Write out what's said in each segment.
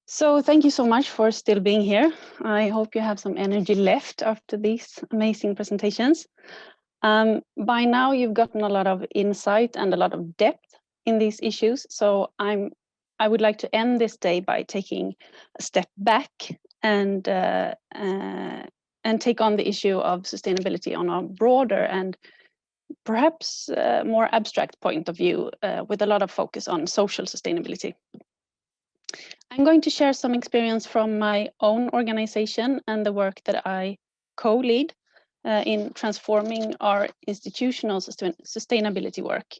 So thank you so much for still being here. I hope you have some energy left after these amazing presentations. By now you've gotten a lot of insight and a lot of depth in these issues. So I would like to end this day by taking a step back and take on the issue of sustainability on a broader and perhaps more abstract point of view, with a lot of focus on social sustainability. I'm going to share some experience from my own organization and the work that I co-lead in transforming our institutional sustainability work.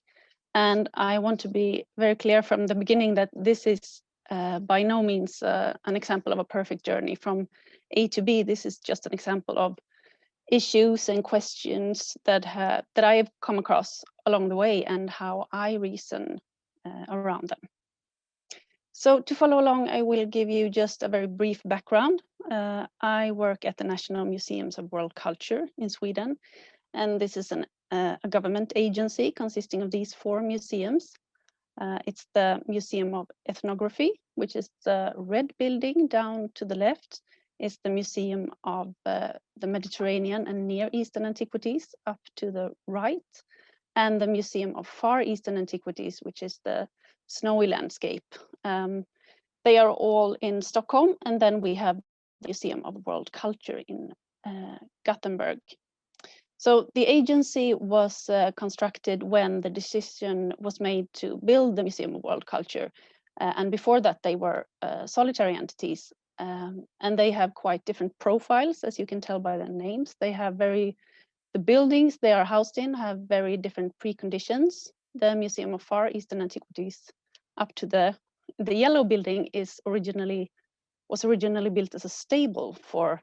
And I want to be very clear from the beginning that this is by no means an example of a perfect journey from A to B. This is just an example of issues and questions that I have come across along the way and how I reason around them. So to follow along, I will give you just a very brief background. I work at the National Museums of World Culture in Sweden, and this is a government agency consisting of these 4 museums. It's the Museum of Ethnography, which is the red building down to the left. It's the Museum of the Mediterranean and Near Eastern Antiquities up to the right, and the Museum of Far Eastern Antiquities, which is the snowy landscape. They are all in Stockholm, and then we have the Museum of World Culture in Gothenburg. So the agency was constructed when the decision was made to build the Museum of World Culture, and before that they were solitary entities, and they have quite different profiles, as you can tell by the names. They have the buildings they are housed in have very different preconditions. The Museum of Far Eastern Antiquities up to the yellow building was originally built as a stable for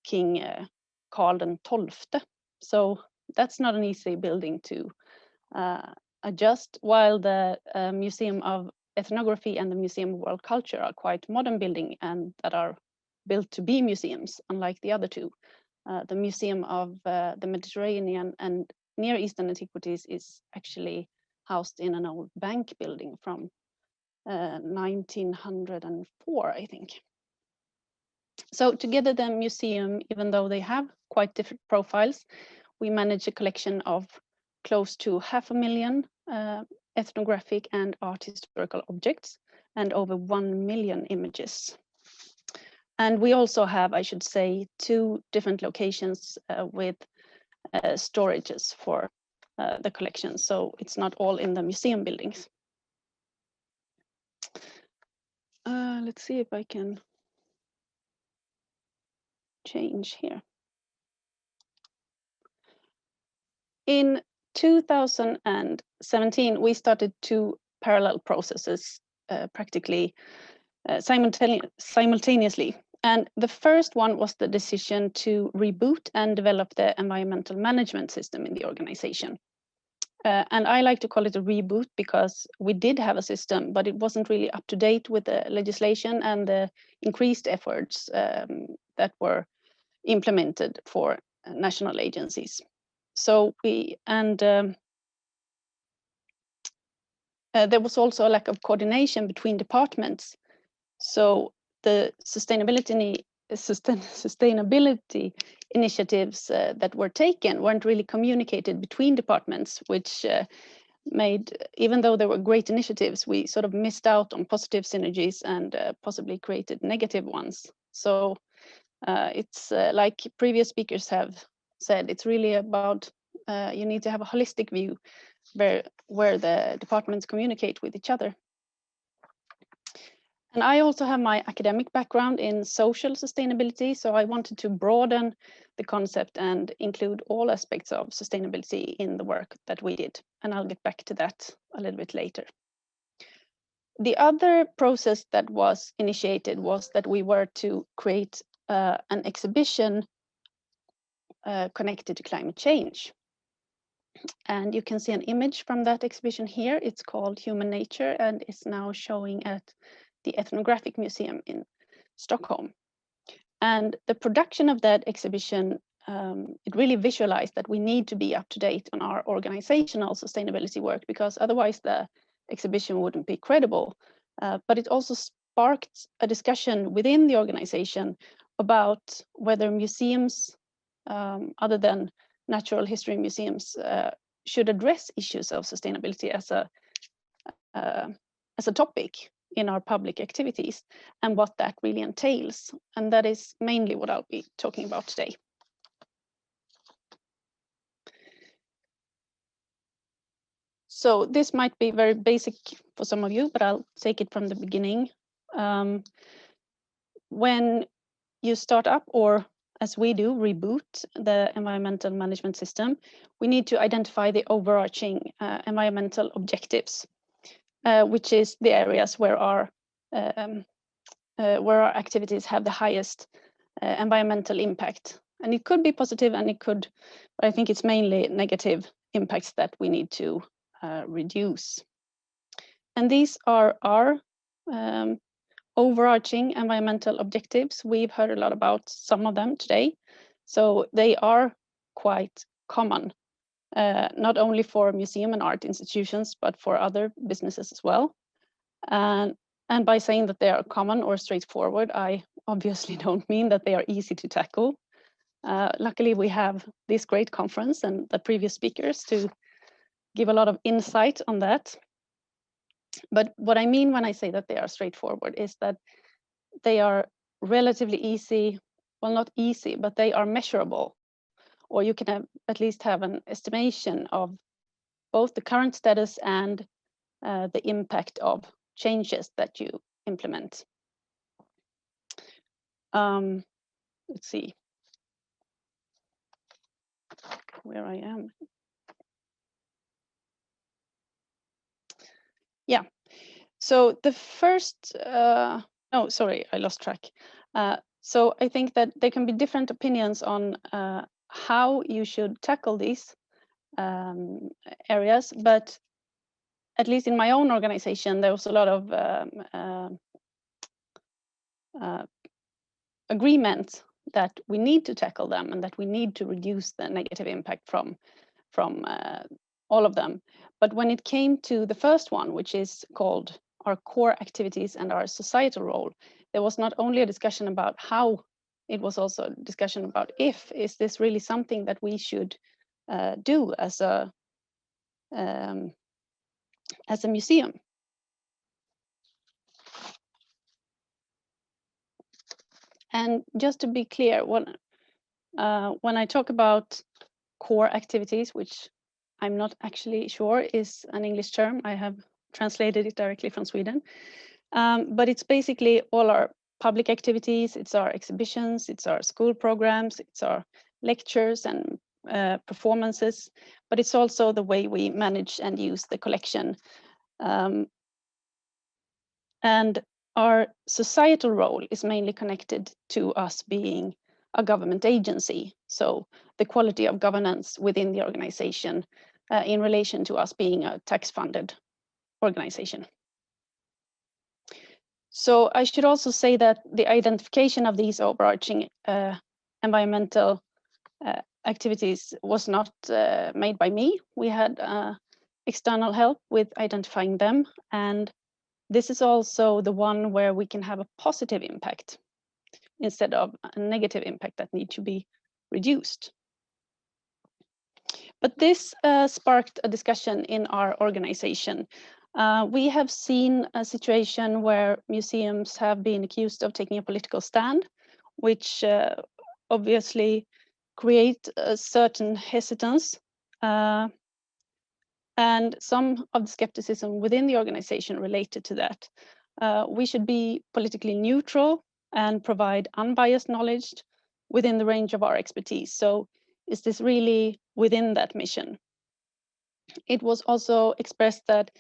King Karl XII. So that's not an easy building to adjust, while the Museum of Ethnography and the Museum of World Culture are quite modern buildings and that are built to be museums, unlike the other two. The Museum of the Mediterranean and Near Eastern Antiquities is actually housed in an old bank building from 1904, I think. So together the museum, even though they have quite different profiles, we manage a collection of close to 500,000 ethnographic and art historical objects and over 1 million images. And we also have, I should say, 2 different locations with storages for the collection. So it's not all in the museum buildings. Let's see if I can change here. In 2017, we started 2 parallel processes practically simultaneously. And the first one was the decision to reboot and develop the environmental management system in the organization. And I like to call it a reboot because we did have a system, but it wasn't really up to date with the legislation and the increased efforts that were implemented for national agencies. So there was also a lack of coordination between departments. So the sustainability initiatives that were taken weren't really communicated between departments, which made, even though there were great initiatives, we sort of missed out on positive synergies and possibly created negative ones. So it's like previous speakers have said, it's really about you need to have a holistic view where the departments communicate with each other. And I also have my academic background in social sustainability, so I wanted to broaden the concept and include all aspects of sustainability in the work that we did. And I'll get back to that a little bit later. The other process that was initiated was that we were to create an exhibition connected to climate change. And you can see an image from that exhibition here. It's called Human Nature and is now showing at the Ethnographic Museum in Stockholm. And the production of that exhibition, it really visualized that we need to be up to date on our organizational sustainability work, because otherwise the exhibition wouldn't be credible. But it also sparked a discussion within the organization about whether museums, other than natural history museums, should address issues of sustainability as a topic in our public activities, and what that really entails. And that is mainly what I'll be talking about today. So this might be very basic for some of you, but I'll take it from the beginning. When you start up, or as we do, reboot the environmental management system, we need to identify the overarching environmental objectives, which is the areas where our activities have the highest environmental impact. And it could be positive, and it could, but I think it's mainly negative impacts that we need to reduce. And these are our overarching environmental objectives. We've heard a lot about some of them today. So they are quite common, not only for museum and art institutions, but for other businesses as well. And by saying that they are common or straightforward, I obviously don't mean that they are easy to tackle. Luckily, we have this great conference and the previous speakers to give a lot of insight on that. But what I mean when I say that they are straightforward is that they are relatively easy, well, not easy, but they are measurable, or you can at least have an estimation of both the current status and the impact of changes that you implement. Let's see where I am. Yeah, so the first, no, sorry, I lost track. So I think that there can be different opinions on how you should tackle these areas, but at least in my own organization, there was a lot of agreement that we need to tackle them and that we need to reduce the negative impact from all of them. But when it came to the first one, which is called our core activities and our societal role, there was not only a discussion about how, it was also a discussion about is this really something that we should do as a museum. And just to be clear, when I talk about core activities, which I'm not actually sure is an English term, I have translated it directly from Sweden, but it's basically all our public activities, it's our exhibitions, it's our school programs, it's our lectures and performances, but it's also the way we manage and use the collection. And our societal role is mainly connected to us being a government agency. So the quality of governance within the organization in relation to us being a tax-funded organization. So I should also say that the identification of these overarching environmental activities was not made by me. We had external help with identifying them, and this is also the one where we can have a positive impact instead of a negative impact that need to be reduced. But this sparked a discussion in our organization. We have seen a situation where museums have been accused of taking a political stand, which obviously create a certain hesitance. And some of the skepticism within the organization related to that. We should be politically neutral and provide unbiased knowledge within the range of our expertise. So is this really within that mission? It was also expressed that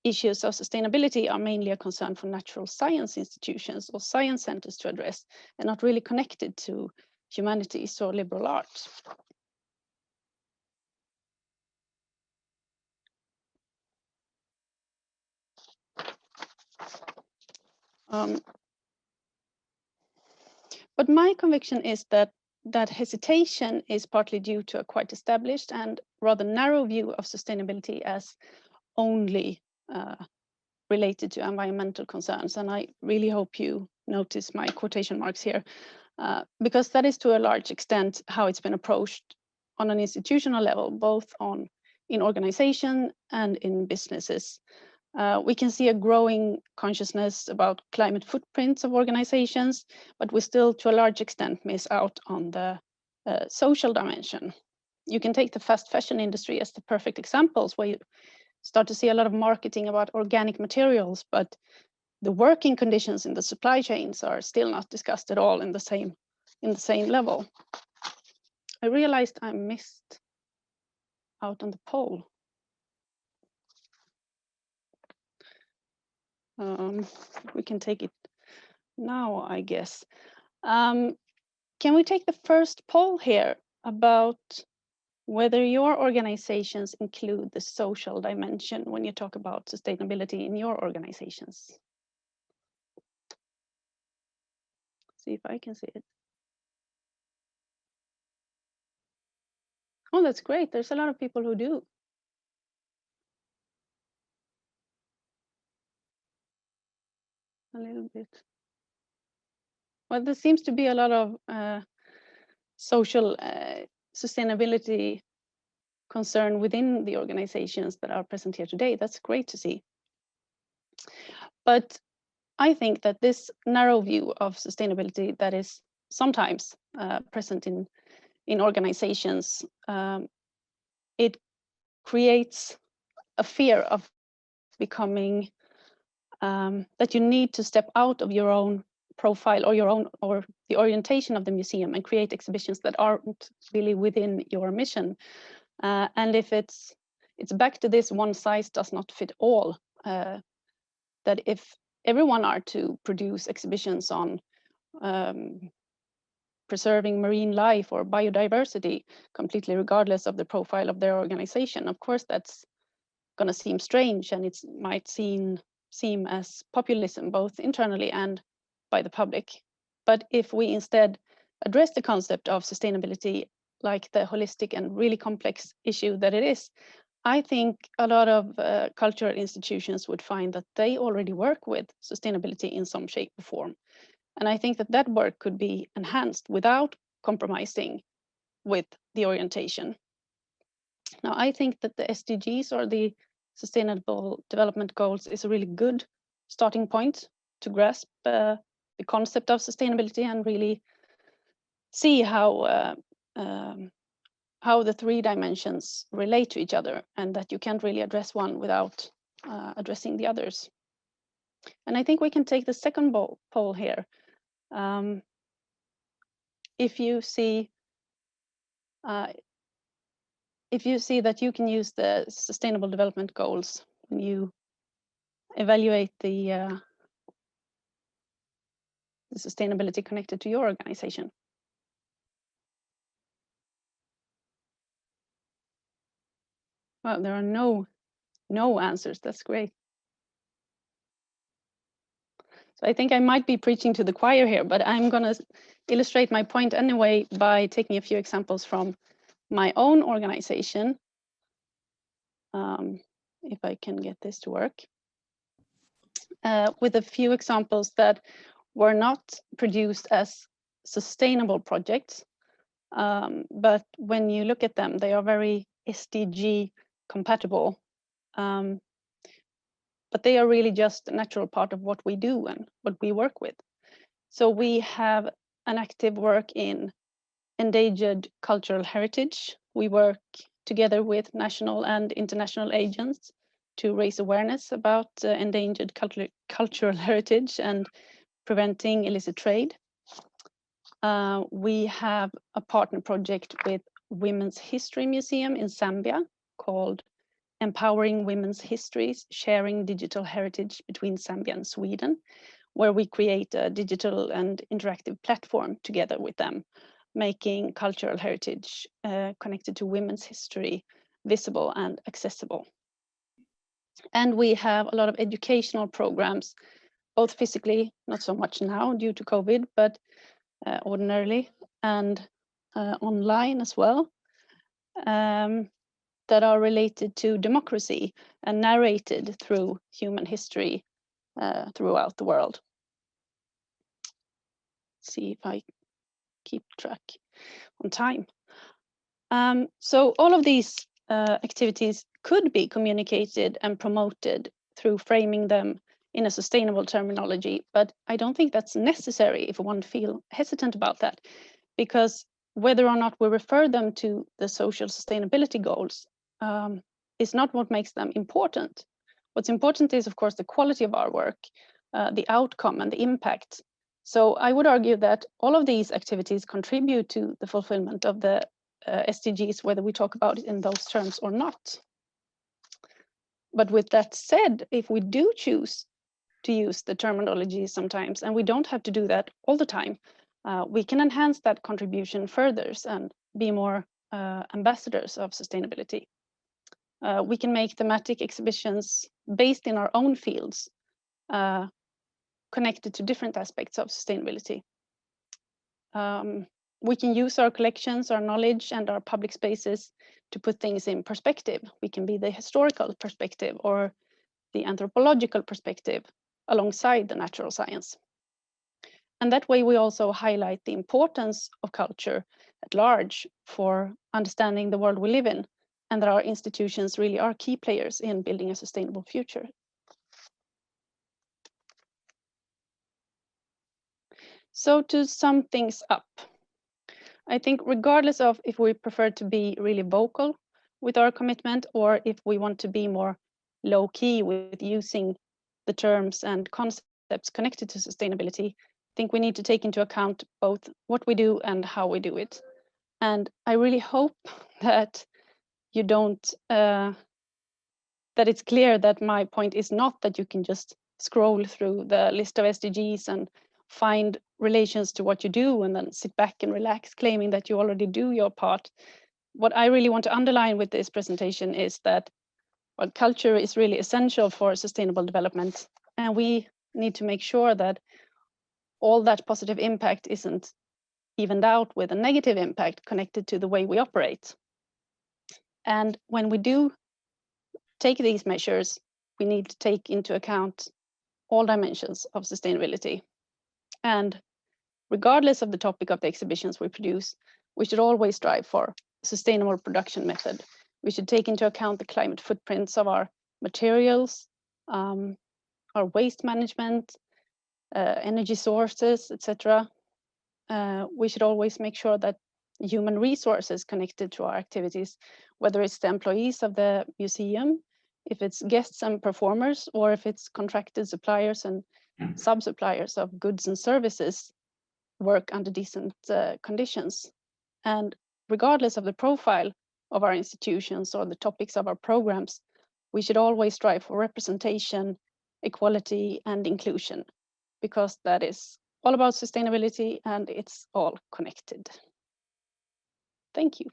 issues of sustainability are mainly a concern for natural science institutions or science centers to address, and not really connected to humanities or liberal arts. But my conviction is that hesitation is partly due to a quite established and rather narrow view of sustainability as only related to environmental concerns. And I really hope you notice my quotation marks here, because that is to a large extent how it's been approached on an institutional level, both in organization and in businesses. We can see a growing consciousness about climate footprints of organizations, but we still, to a large extent, miss out on the social dimension. You can take the fast fashion industry as the perfect examples, where you start to see a lot of marketing about organic materials, but the working conditions in the supply chains are still not discussed at all in the same level. I realized I missed out on the poll. We can take it now, I guess. Can we take the first poll here about whether your organizations include the social dimension when you talk about sustainability in your organizations? See if I can see it. Oh, that's great. There's a lot of people who do. A little bit. Well, there seems to be a lot of social sustainability concern within the organizations that are present here today. That's great to see. But I think that this narrow view of sustainability that is sometimes present in organizations, it creates a fear of becoming that you need to step out of your own profile or the orientation of the museum and create exhibitions that aren't really within your mission. And if it's back to this one size does not fit all, that if everyone are to produce exhibitions on preserving marine life or biodiversity, completely regardless of the profile of their organization, of course that's going to seem strange, and it might seem as populism, both internally and by the public. But if we instead address the concept of sustainability like the holistic and really complex issue that it is, I think a lot of cultural institutions would find that they already work with sustainability in some shape or form. And I think that work could be enhanced without compromising with the orientation. Now, I think that the SDGs, or the Sustainable Development Goals, is a really good starting point to grasp the concept of sustainability and really see how the three dimensions relate to each other, and that you can't really address one without addressing the others. And I think we can take the second poll here. If you see that you can use the Sustainable Development Goals when you evaluate the sustainability connected to your organization. Well, there are no answers. That's great. So I think I might be preaching to the choir here, but I'm going to illustrate my point anyway by taking a few examples from my own organization. If I can get this to work. With a few examples that were not produced as sustainable projects, but when you look at them, they are very SDG compatible. But they are really just a natural part of what we do and what we work with. So we have an active work in endangered cultural heritage. We work together with national and international agents to raise awareness about endangered cultural heritage and preventing illicit trade. We have a partner project with Women's History Museum in Zambia called Empowering Women's Histories, Sharing Digital Heritage Between Zambia and Sweden, where we create a digital and interactive platform together with them, making cultural heritage connected to women's history visible and accessible. And we have a lot of educational programs, both physically, not so much now due to COVID, but ordinarily, and online as well. that are related to democracy and narrated through human history throughout the world. Let's see if I keep track on time. So all of these activities could be communicated and promoted through framing them in a sustainable terminology, but I don't think that's necessary if one feels hesitant about that, because whether or not we refer them to the social sustainability goals is not what makes them important. What's important is, of course, the quality of our work, the outcome and the impact. So I would argue that all of these activities contribute to the fulfillment of the SDGs, whether we talk about it in those terms or not. But with that said, if we do choose to use the terminology sometimes, and we don't have to do that all the time, we can enhance that contribution further and be more ambassadors of sustainability. We can make thematic exhibitions based in our own fields, connected to different aspects of sustainability. We can use our collections, our knowledge, and our public spaces to put things in perspective. We can be the historical perspective or the anthropological perspective alongside the natural science. And that way we also highlight the importance of culture at large for understanding the world we live in, and that our institutions really are key players in building a sustainable future. So to sum things up, I think regardless of if we prefer to be really vocal with our commitment or if we want to be more low-key with using the terms and concepts connected to sustainability, I think we need to take into account both what we do and how we do it. And I really hope that you don't, that it's clear that my point is not that you can just scroll through the list of SDGs and find relations to what you do and then sit back and relax, claiming that you already do your part. What I really want to underline with this presentation is that culture is really essential for sustainable development, and we need to make sure that all that positive impact isn't evened out with a negative impact connected to the way we operate. And when we do take these measures, we need to take into account all dimensions of sustainability. And regardless of the topic of the exhibitions we produce, we should always strive for a sustainable production method. We should take into account the climate footprints of our materials, our waste management, energy sources, etc. We should always make sure that human resources connected to our activities, whether it's the employees of the museum, if it's guests and performers, or if it's contracted suppliers and sub-suppliers of goods and services, work under decent conditions. And regardless of the profile of our institutions or the topics of our programs, we should always strive for representation, equality, and inclusion, because that is all about sustainability and it's all connected. Thank you.